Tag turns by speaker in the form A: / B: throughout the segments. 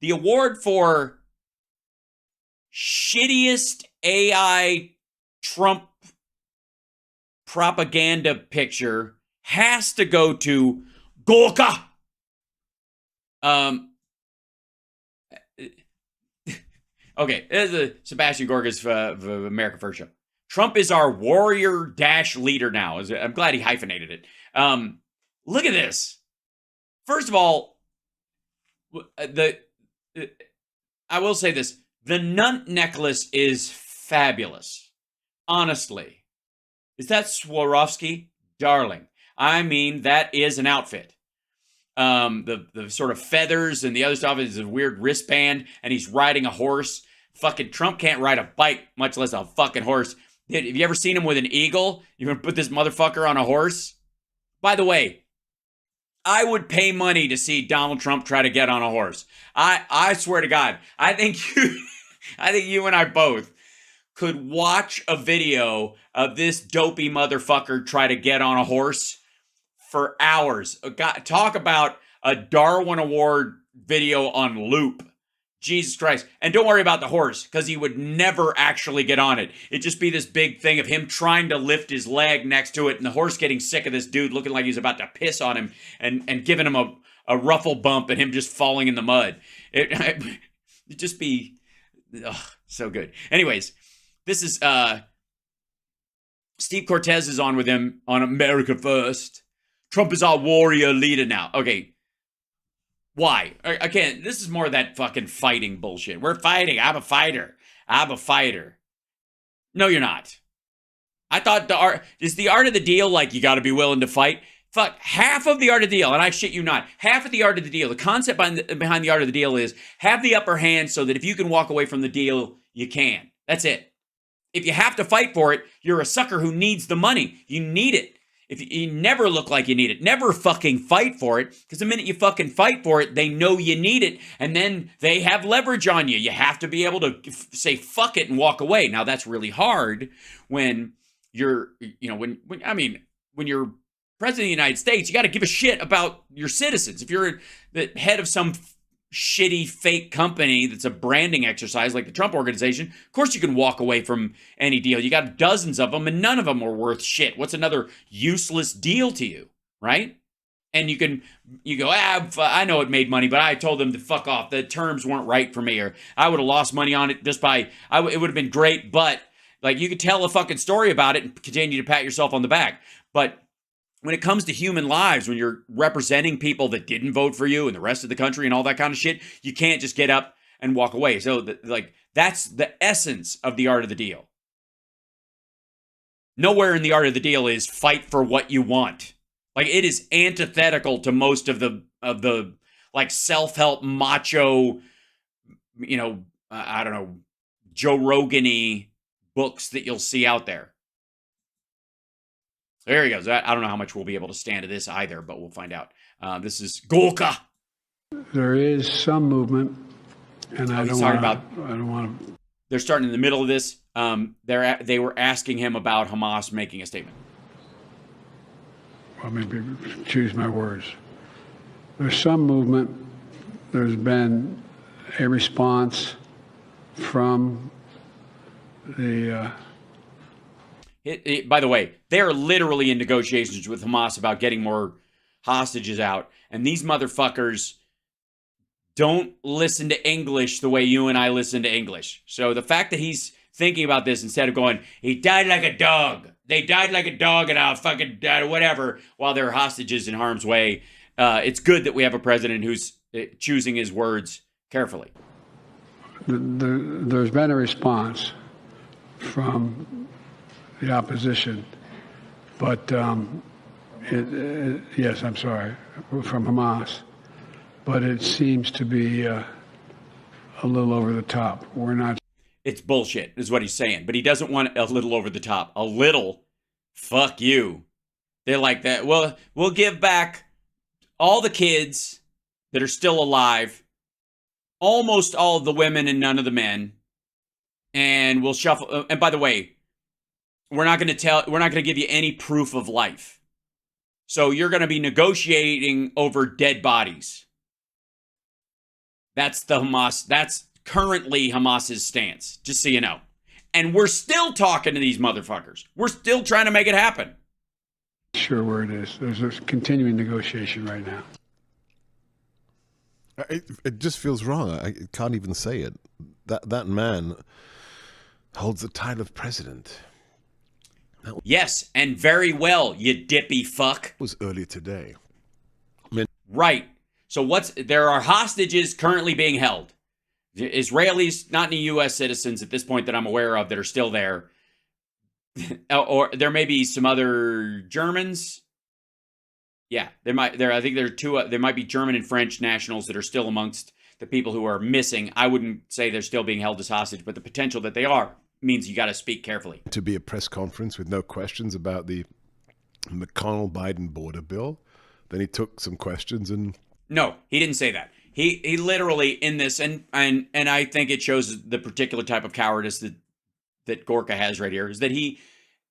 A: the award for shittiest AI Trump propaganda picture has to go to Gorka. Okay, this is Sebastian Gorga's America First show. Trump is our warrior dash leader now. I'm glad he hyphenated it. Look at this. First of all, I will say this. The nut necklace is fabulous. Honestly. Is that Swarovski? Darling. I mean, that is an outfit. The sort of feathers and the other stuff is a weird wristband, and he's riding a horse. Fucking Trump can't ride a bike, much less a fucking horse. Have you ever seen him with an eagle? You gonna put this motherfucker on a horse? By the way, I would pay money to see Donald Trump try to get on a horse. I swear to God, I think you and I both could watch a video of this dopey motherfucker try to get on a horse for hours. Talk about a Darwin Award video on loop. Jesus Christ. And don't worry about the horse, because he would never actually get on it. It'd just be this big thing of him trying to lift his leg next to it, and the horse getting sick of this dude looking like he's about to piss on him, and giving him a ruffle bump, and him just falling in the mud. It'd just be so good. Anyways, this is Steve Cortes is on with him on America First. Trump is our warrior leader now. Okay. Why? Again, this is more of that fucking fighting bullshit. We're fighting. I'm a fighter. I'm a fighter. No, you're not. I thought is the art of the deal like you got to be willing to fight? Fuck, half of the art of the deal, and I shit you not, half of the art of the deal, the concept behind the art of the deal is have the upper hand so that if you can walk away from the deal, you can. That's it. If you have to fight for it, you're a sucker who needs the money. You need it. If you never look like you need it, never fucking fight for it, because the minute you fucking fight for it, they know you need it, and then they have leverage on you. You have to be able to say fuck it and walk away. Now that's really hard when you're, when you're president of the United States, you got to give a shit about your citizens. If you're the head of some shitty fake company that's a branding exercise like the Trump Organization, of course you can walk away from any deal. You got dozens of them and none of them are worth shit. What's another useless deal to you, right? And you go, I know it made money, but I told them to fuck off. The terms weren't right for me, or I would have lost money on it it would have been great, but like you could tell a fucking story about it and continue to pat yourself on the back. But when it comes to human lives, when you're representing people that didn't vote for you and the rest of the country and all that kind of shit, you can't just get up and walk away. So, that's the essence of the art of the deal. Nowhere in the art of the deal is fight for what you want. Like, it is antithetical to most of the like self-help macho, I don't know, Joe Rogan-y books that you'll see out there. There he goes. I don't know how much we'll be able to stand to this either, but we'll find out. This is Gorka.
B: There is some movement, and I don't want to.
A: They're starting in the middle of this. They were asking him about Hamas making a statement.
B: Well, maybe choose my words. There's some movement. There's been a response from the.
A: By the way, they are literally in negotiations with Hamas about getting more hostages out. And these motherfuckers don't listen to English the way you and I listen to English. So the fact that he's thinking about this instead of going, he died like a dog. They died like a dog and I'll fucking die, whatever, while they're hostages in harm's way. It's good that we have a president who's choosing his words carefully.
B: There's been a response from the opposition, but yes, I'm sorry, from Hamas, but it seems to be a little over the top. We're not.
A: It's bullshit, is what he's saying, but he doesn't want a little over the top. A little, fuck you. They're like that. Well, we'll give back all the kids that are still alive, almost all of the women and none of the men, and we'll shuffle. And by the way, we're not going to give you any proof of life. So you're going to be negotiating over dead bodies. That's the Hamas. That's currently Hamas's stance, just so you know. And we're still talking to these motherfuckers. We're still trying to make it happen.
B: Sure where it is. There's a continuing negotiation right now.
C: It just feels wrong. I can't even say it. That man holds the title of president.
A: Yes, and very well, you dippy fuck.
C: Was earlier today.
A: Right. So there are hostages currently being held. Israelis, not any U.S. citizens at this point that I'm aware of that are still there. Or there may be some other Germans. Yeah, I think there are two. There might be German and French nationals that are still amongst the people who are missing. I wouldn't say they're still being held as hostage, but the potential that they are means you got to speak carefully.
C: To be a press conference with no questions about the McConnell-Biden border bill. Then he took some questions and...
A: No, he didn't say that. He literally in this, and I think it shows the particular type of cowardice that Gorka has right here, is that he,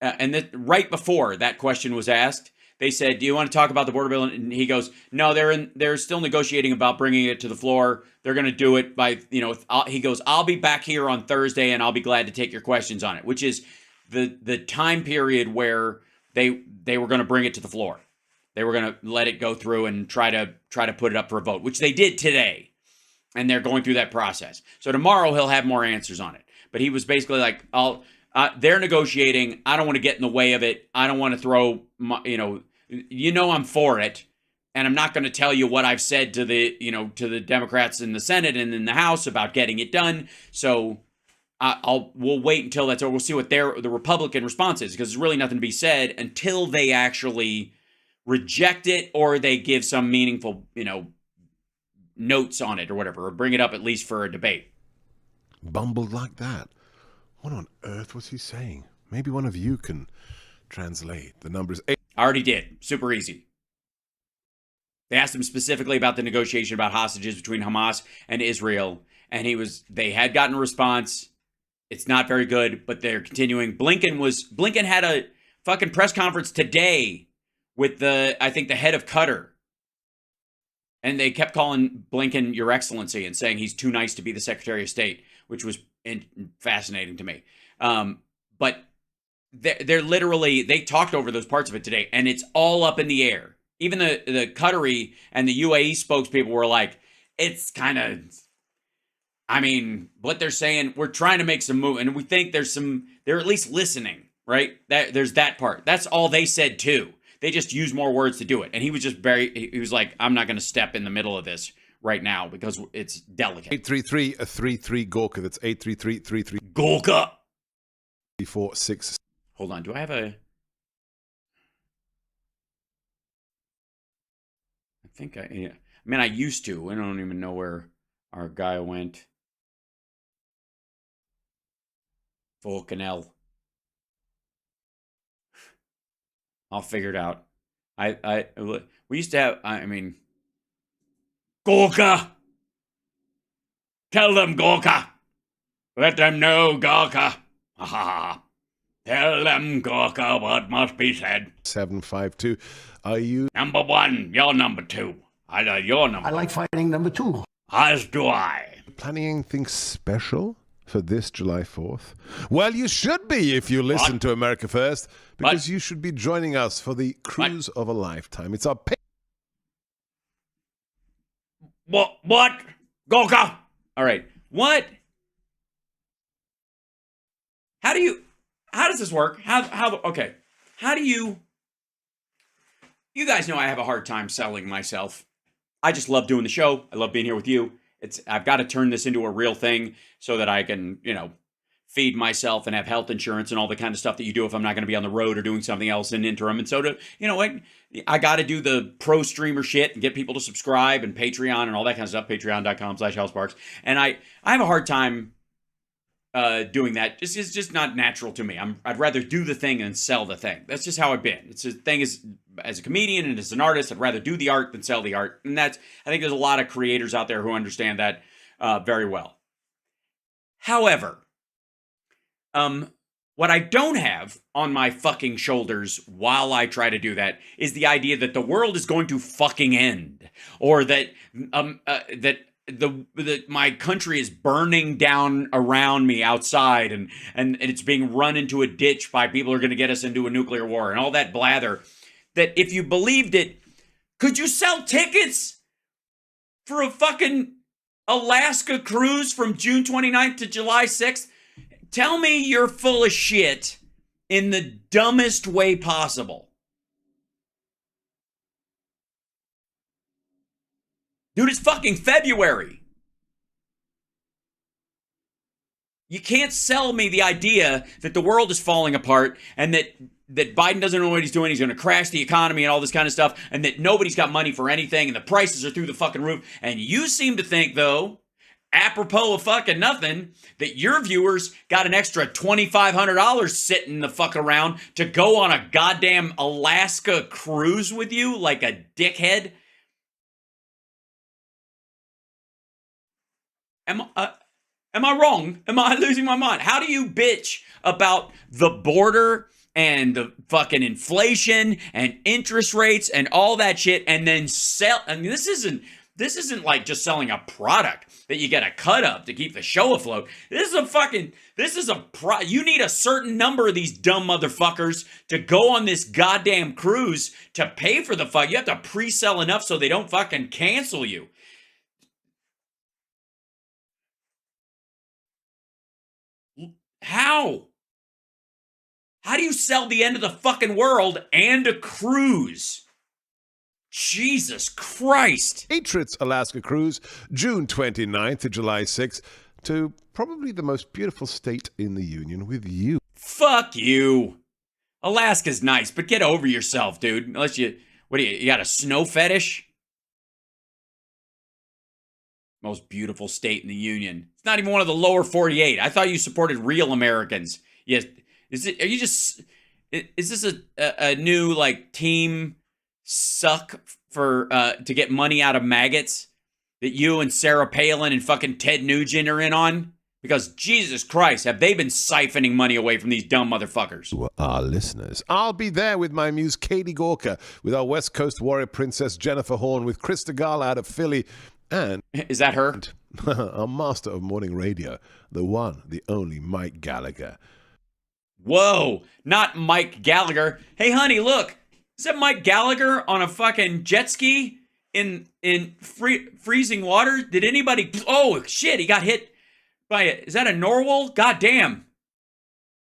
A: and that right before that question was asked, they said, do you want to talk about the border bill? And he goes, no, they're still negotiating about bringing it to the floor. They're going to do it by, he goes, I'll be back here on Thursday and I'll be glad to take your questions on it, which is the time period where they were going to bring it to the floor. They were going to let it go through and try to put it up for a vote, which they did today. And they're going through that process. So tomorrow he'll have more answers on it. But he was basically like, they're negotiating. I don't want to get in the way of it. I don't want to throw, I'm for it. And I'm not going to tell you what I've said to the Democrats in the Senate and in the House about getting it done. So we'll wait until that's over. We'll see what the Republican response is, because there's really nothing to be said until they actually reject it or they give some meaningful, notes on it or whatever, or bring it up at least for a debate.
C: Bumbled like that. What on earth was he saying? Maybe one of you can translate. The number is 8.
A: I already did. Super easy. They asked him specifically about the negotiation about hostages between Hamas and Israel, and they had gotten a response. It's not very good, but they're continuing. Blinken had a fucking press conference today with I think the head of Qatar. And they kept calling Blinken Your Excellency and saying he's too nice to be the Secretary of State, which was fascinating to me. But they're literally, they talked over those parts of it today, and it's all up in the air. Even the Qatari and the UAE spokespeople were like, it's kind of, what they're saying, we're trying to make some move, and we think they're at least listening, right? There's that part. That's all they said too. They just use more words to do it. And he was just he was like, I'm not going to step in the middle of this right now because it's delicate.
C: 833-33 Gorka. That's 833-33
A: Gorka.
C: 346.
A: Hold on. Do I have I think I used to. I don't even know where our guy went. Fucking hell. I'll figure it out. We used to have, Gorka! Tell them, Gorka! Let them know, Gorka! Ha ha! Tell them, Gorka, what must be said.
C: 752. Are you...
A: Number 1, you're number 2. You're number
D: I like fighting number 2.
A: As do I.
C: planning anything special for this July 4th? Well, you should be if you listen to America First, because you should be joining us for the cruise of a lifetime. It's our...
A: What? Gorka! All right. What? How does this work? Okay. How do you guys know I have a hard time selling myself. I just love doing the show. I love being here with you. I've got to turn this into a real thing so that I can, feed myself and have health insurance and all the kind of stuff that you do if I'm not going to be on the road or doing something else in interim. And so I got to do the pro streamer shit and get people to subscribe and Patreon and all that kind of stuff. Patreon.com/HalSparks. And I have a hard time doing that. It's just not natural to me. I'd rather do the thing than sell the thing. That's just how I've been. It's a thing as a comedian and as an artist, I'd rather do the art than sell the art. And I think there's a lot of creators out there who understand that very well. However, what I don't have on my fucking shoulders while I try to do that is the idea that the world is going to fucking end, or that my country is burning down around me outside, and it's being run into a ditch by people who are going to get us into a nuclear war and all that blather, that if you believed it, could you sell tickets for a fucking Alaska cruise from June 29th to July 6th? Tell me you're full of shit in the dumbest way possible. Dude, it's fucking February. You can't sell me the idea that the world is falling apart and that Biden doesn't know what he's doing. He's going to crash the economy and all this kind of stuff, and that nobody's got money for anything and the prices are through the fucking roof. And you seem to think, though, apropos of fucking nothing, that your viewers got an extra $2,500 sitting the fuck around to go on a goddamn Alaska cruise with you like a dickhead. Am I wrong? Am I losing my mind? How do you bitch about the border and the fucking inflation and interest rates and all that shit and then sell? I mean, this isn't like just selling a product that you get a cut of to keep the show afloat. You need a certain number of these dumb motherfuckers to go on this goddamn cruise to pay for the fuck. You have to pre-sell enough so they don't fucking cancel you. How? How do you sell the end of the fucking world and a cruise? Jesus Christ.
C: Patriots Alaska cruise, June 29th to July 6th, to probably the most beautiful state in the Union with you.
A: Fuck you. Alaska's nice, but get over yourself, dude. Unless you got a snow fetish? Most beautiful state in the Union. It's not even one of the lower 48. I thought you supported real Americans. Yes. Is this a new like team suck for to get money out of maggots that you and Sarah Palin and fucking Ted Nugent are in on? Because Jesus Christ, have they been siphoning money away from these dumb motherfuckers?
C: To our listeners, I'll be there with my muse Katie Gorka, with our West Coast warrior princess Jennifer Horn, with Krista Gall out of Philly, and
A: is that her?
C: Our master of morning radio, the one, the only Mike Gallagher.
A: Whoa, not Mike Gallagher. Hey, honey, look. Is that Mike Gallagher on a fucking jet ski in freezing water? Did anybody... Oh, shit, he got hit by a... Is that a narwhal? God damn.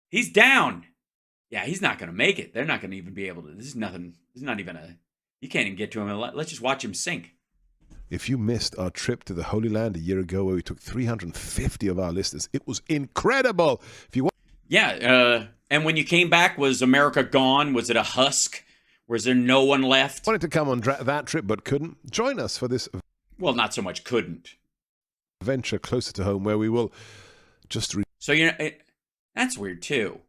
A: He's down. Yeah, he's not going to make it. They're not going to even be able to... This is nothing... This is not even a... You can't even get to him. Let's just watch him sink.
C: If you missed our trip to the Holy Land a year ago where we took 350 of our listeners, it was incredible. If you want...
A: Yeah, and when you came back, was America gone? Was it a husk? Was there no one left?
C: Wanted to come on that trip but couldn't? Join us for this...
A: Well, not so much couldn't.
C: ...venture closer to home where we will just...
A: So, you know, that's weird, too.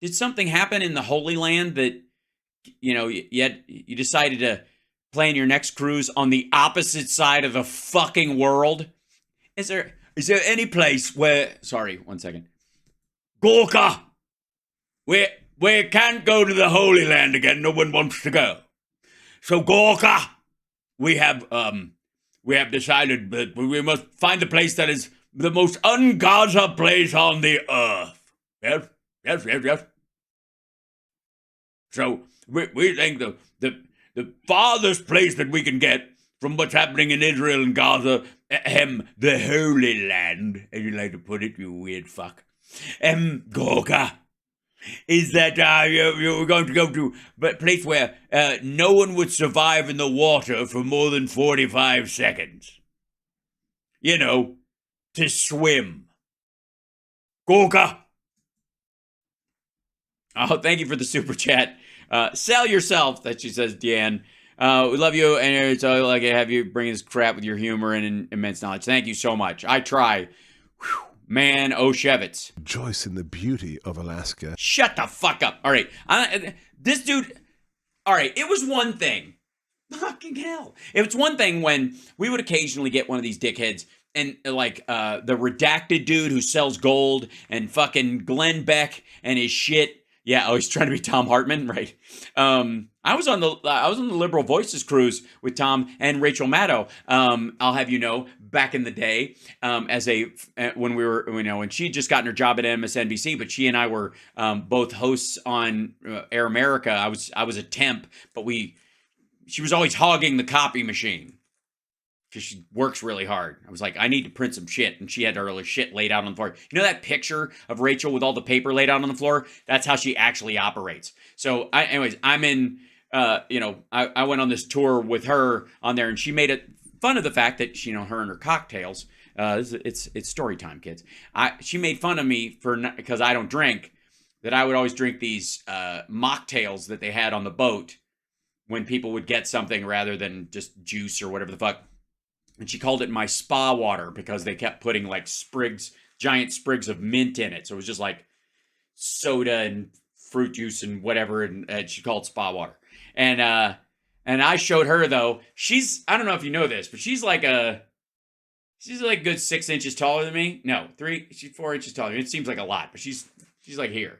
A: Did something happen in the Holy Land that, you know, you decided to plan your next cruise on the opposite side of the fucking world? Is there any place where... Sorry, one second. Gorka! We can't go to the Holy Land again. No one wants to go. So Gorka, we have decided that we must find the place that is the most un-Gaza place on the earth. Yes. So we think the farthest place that we can get from what's happening in Israel and Gaza, the Holy Land, as you like to put it, you weird fuck, Gorka, is that you're going to go to a place where no one would survive in the water for more than 45 seconds. You know, to swim. Gorka. Oh, thank you for the super chat. Sell yourself, that she says, Deanne. We love you, and it's like to have you bring this crap with your humor and immense knowledge. Thank you so much. I try. Whew. Man, Oshevitz.
C: Rejoice in the beauty of Alaska.
A: Shut the fuck up. All right. This dude... All right, it was one thing. Fucking hell. It was one thing when we would occasionally get one of these dickheads and like the redacted dude who sells gold and fucking Glenn Beck and his shit, Yeah, oh, he's trying to be Tom Hartman, right? I was on the Liberal Voices cruise with Tom and Rachel Maddow. I'll have you know, back in the day, when we were, when she had just gotten her job at MSNBC, but she and I were both hosts on Air America. I was a temp, but she was always hogging the copy machine because she works really hard. I was like, I need to print some shit. And she had all her shit laid out on the floor. You know that picture of Rachel with all the paper laid out on the floor? That's how she actually operates. So I'm in, I went on this tour with her on there, and she made fun of the fact that, her and her cocktails, it's story time, kids. She made fun of me because I don't drink, that I would always drink these mocktails that they had on the boat when people would get something rather than just juice or whatever the fuck. And she called it my spa water because they kept putting like giant sprigs of mint in it. So it was just like soda and fruit juice and whatever. And she called it spa water. And I showed her, though, I don't know if you know this, but she's like a good 6 inches taller than me. No, she's 4 inches taller. It seems like a lot, but she's like here.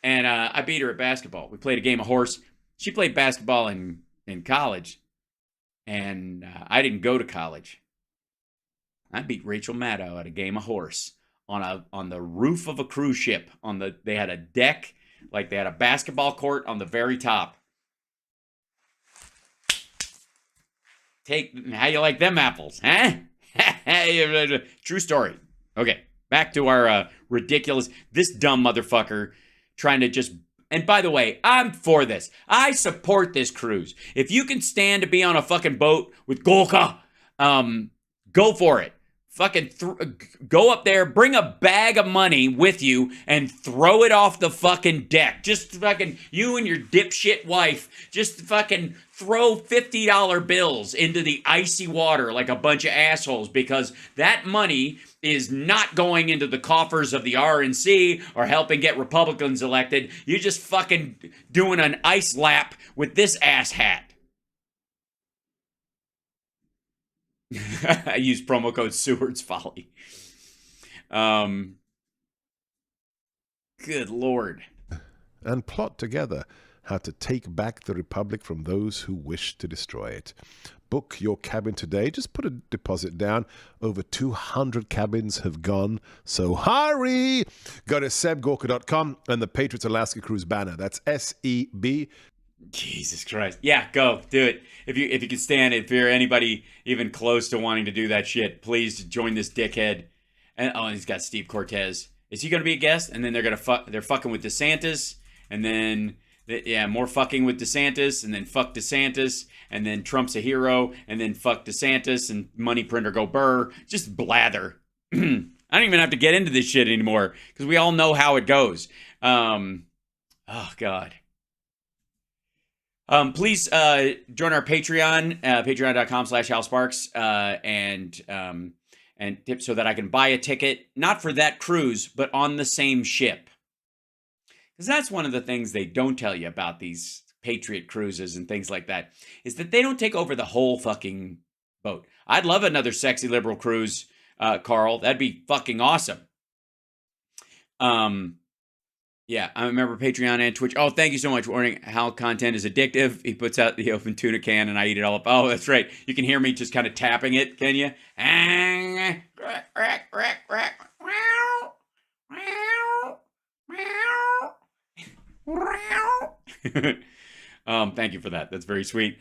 A: And I beat her at basketball. We played a game of horse. She played basketball in college. And I didn't go to college. I beat Rachel Maddow at a game of horse on the roof of a cruise ship. They had a deck, like they had a basketball court on the very top. How you like them apples, huh? True story. Okay, back to our ridiculous. This dumb motherfucker trying to just. And by the way, I'm for this. I support this cruise. If you can stand to be on a fucking boat with Gorka, go for it. Fucking go up there, bring a bag of money with you, and throw it off the fucking deck. Just fucking, you and your dipshit wife, just fucking throw $50 bills into the icy water like a bunch of assholes, because that money is not going into the coffers of the RNC or helping get Republicans elected. You're just fucking doing an ice lap with this asshat. I use promo code Seward's Folly. Good Lord.
C: And plot together how to take back the Republic from those who wish to destroy it. Book your cabin today. Just put a deposit down. Over 200 cabins have gone, so hurry! Go to sebgorka.com and the Patriots Alaska Cruise banner. That's SEB.
A: Jesus Christ. Yeah, go. Do it. If you can stand it, if you're anybody even close to wanting to do that shit, please join this dickhead. And he's got Steve Cortes. Is he going to be a guest? And then they're fucking with DeSantis, and then more fucking with DeSantis, and then fuck DeSantis, and then Trump's a hero, and then fuck DeSantis, and money printer go burr. Just blather. I don't even have to get into this shit anymore, because we all know how it goes. Oh, God. Please join our Patreon, patreon.com/HalSparks, and tip so that I can buy a ticket, not for that cruise, but on the same ship. Because that's one of the things they don't tell you about these Patriot cruises and things like that, is that they don't take over the whole fucking boat. I'd love another sexy liberal cruise, Carl. That'd be fucking awesome. Yeah, I remember Patreon and Twitch. Oh, thank you so much for warning how content is addictive. He puts out the open tuna can and I eat it all up. Oh, that's right. You can hear me just kind of tapping it, can you? Thank you for that. That's very sweet.